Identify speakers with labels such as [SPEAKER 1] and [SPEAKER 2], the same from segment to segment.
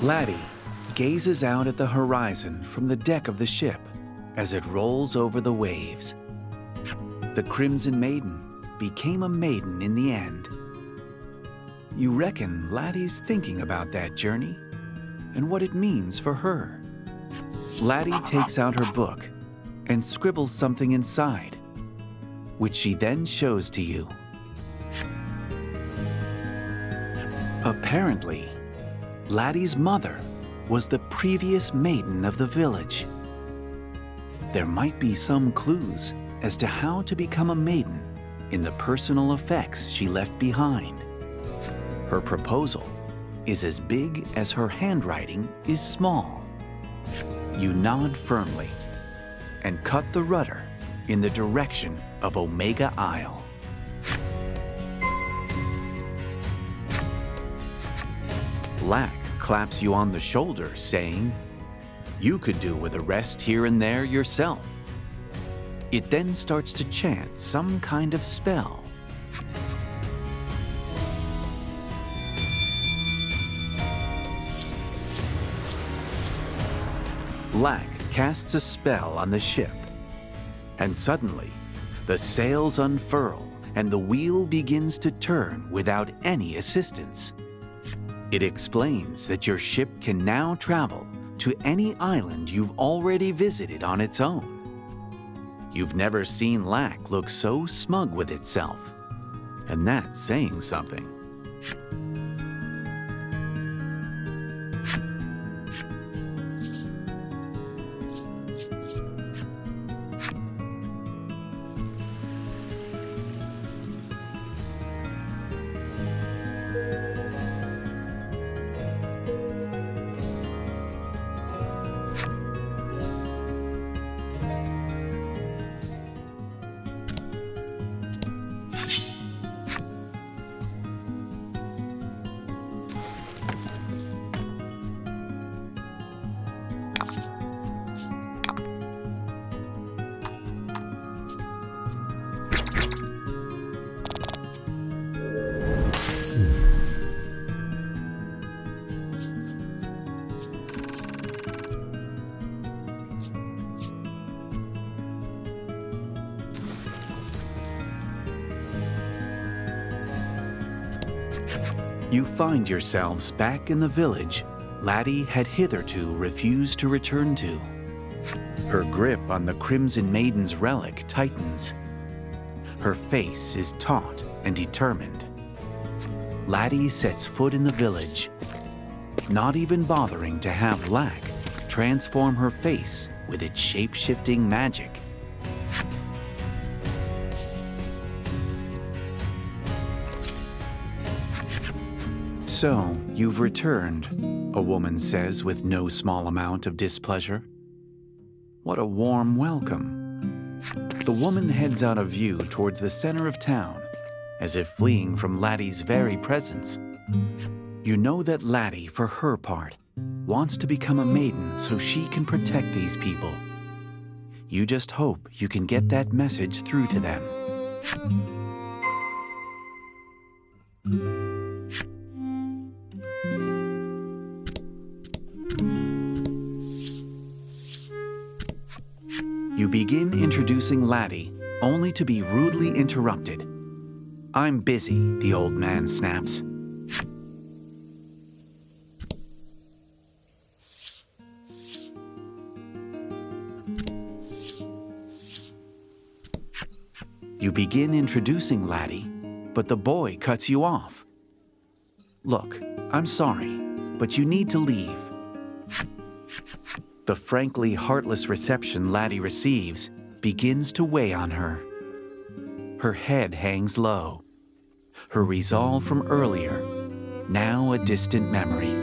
[SPEAKER 1] Laddie gazes out at the horizon from the deck of the ship as it rolls over the waves. The Crimson Maiden became a maiden in the end. You reckon Laddie's thinking about that journey and what it means for her. Laddie takes out her book and scribbles something inside, which she then shows to you. Apparently, Laddie's mother was the previous maiden of the village. There might be some clues as to how to become a maiden in the personal effects she left behind. Her proposal is as big as her handwriting is small. You nod firmly and cut the rudder in the direction of Omega Isle. Lack claps you on the shoulder, saying, "You could do with a rest here and there yourself." It then starts to chant some kind of spell. Lack casts a spell on the ship, and suddenly the sails unfurl and the wheel begins to turn without any assistance. It explains that your ship can now travel to any island you've already visited on its own. You've never seen Lack look so smug with itself, and that's saying something. You find yourselves back in the village Laddie had hitherto refused to return to. Her grip on the Crimson Maiden's relic tightens. Her face is taut and determined. Laddie sets foot in the village, not even bothering to have Lack transform her face with its shape-shifting magic. "So, you've returned," a woman says with no small amount of displeasure. What a warm welcome. The woman heads out of view towards the center of town, as if fleeing from Laddie's very presence. You know that Laddie, for her part, wants to become a maiden so she can protect these people. You just hope you can get that message through to them. You begin introducing Laddie, only to be rudely interrupted. "I'm busy," the old man snaps. You begin introducing Laddie, but the boy cuts you off. "Look, I'm sorry, but you need to leave." The frankly heartless reception Laddie receives begins to weigh on her. Her head hangs low. Her resolve from earlier, now a distant memory.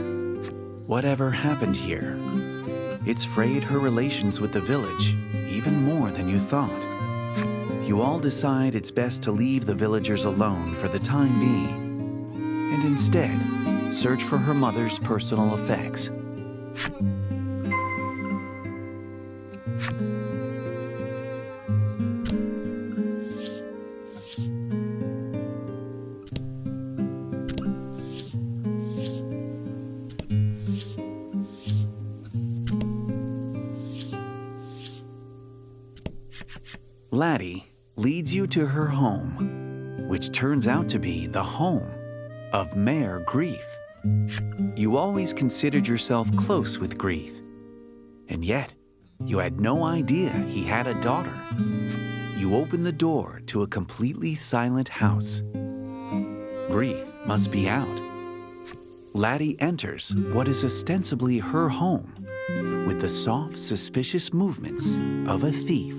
[SPEAKER 1] Whatever happened here? It's frayed her relations with the village, even more than you thought. You all decide it's best to leave the villagers alone for the time being, and instead search for her mother's personal effects. Laddie leads you to her home, which turns out to be the home of Mayor Grief. You always considered yourself close with Grief, and yet you had no idea he had a daughter. You open the door to a completely silent house. Grief must be out. Laddie enters what is ostensibly her home with the soft, suspicious movements of a thief.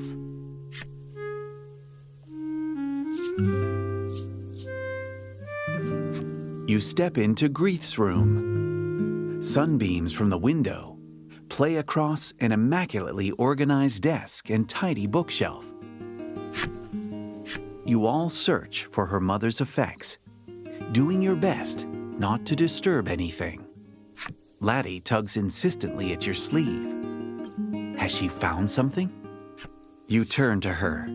[SPEAKER 1] You step into Grief's room. Sunbeams from the window play across an immaculately organized desk and tidy bookshelf. You all search for her mother's effects, doing your best not to disturb anything. Laddie tugs insistently at your sleeve. Has she found something? You turn to her.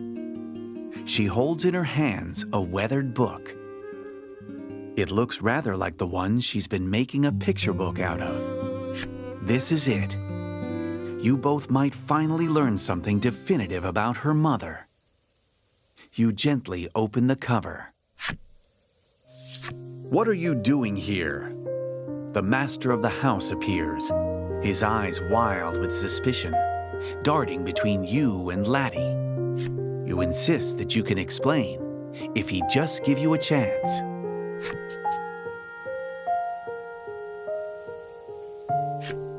[SPEAKER 1] She holds in her hands a weathered book. It looks rather like the one she's been making a picture book out of. This is it. You both might finally learn something definitive about her mother. You gently open the cover. What are you doing here? The master of the house appears, his eyes wild with suspicion, darting between you and Laddie. You insist that you can explain, if he'd just give you a chance.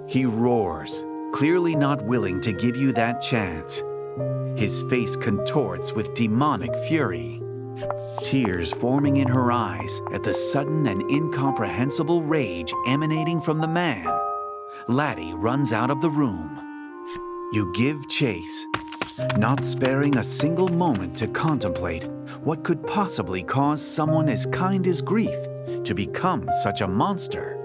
[SPEAKER 1] He roars, clearly not willing to give you that chance. His face contorts with demonic fury, tears forming in her eyes at the sudden and incomprehensible rage emanating from the man. Laddie runs out of the room. You give chase, not sparing a single moment to contemplate what could possibly cause someone as kind as Grief to become such a monster.